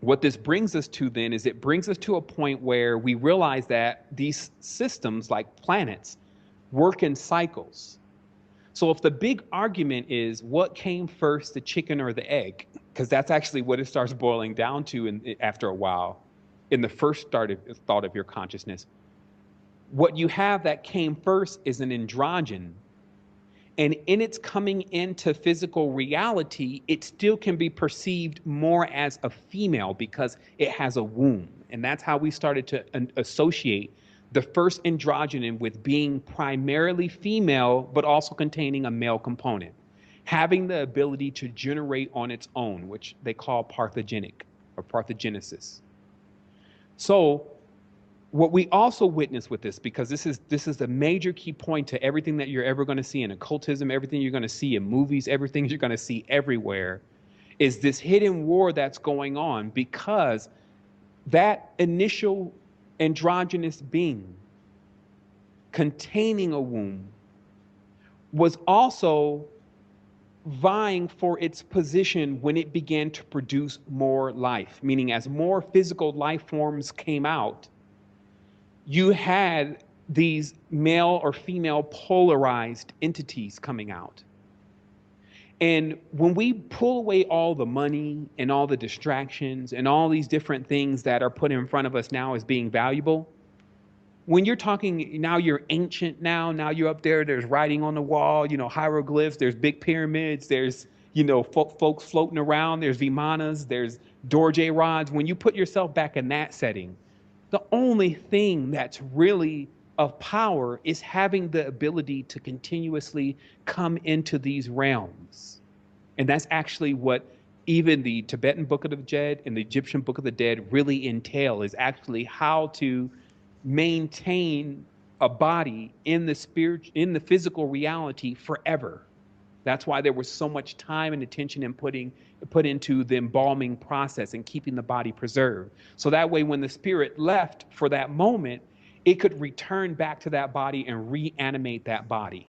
What this brings us to then is it brings us to a point where we realize that these systems, like planets, work in cycles. So if the big argument is what came first, the chicken or the egg, because that's actually what it starts boiling down to after a while, in the first thought of your consciousness, what you have that came first is an androgen. And in its coming into physical reality, it still can be perceived more as a female because it has a womb. And that's how we started to associate the first androgen with being primarily female, but also containing a male component, having the ability to generate on its own, which they call parthogenic or parthenogenesis. So what we also witness with this, because this is the major key point to everything that you're ever going to see in occultism, everything you're going to see in movies, everything you're going to see everywhere, is this hidden war that's going on, because that initial androgynous being containing a womb was also vying for its position when it began to produce more life, meaning as more physical life forms came out, you had these male or female polarized entities coming out. And when we pull away all the money and all the distractions and all these different things that are put in front of us now as being valuable, when you're talking now, you're ancient now you're up there's writing on the wall, hieroglyphs, there's big pyramids, there's, folks floating around, there's vimanas, there's Dorje rods. When you put yourself back in that setting, the only thing that's really of power is having the ability to continuously come into these realms. And that's actually what even the Tibetan Book of the Dead and the Egyptian Book of the Dead really entail, is actually how to maintain a body in the spirit, in the physical reality forever. That's why there was so much time and attention and put into the embalming process and keeping the body preserved. So that way, when the spirit left for that moment, it could return back to that body and reanimate that body.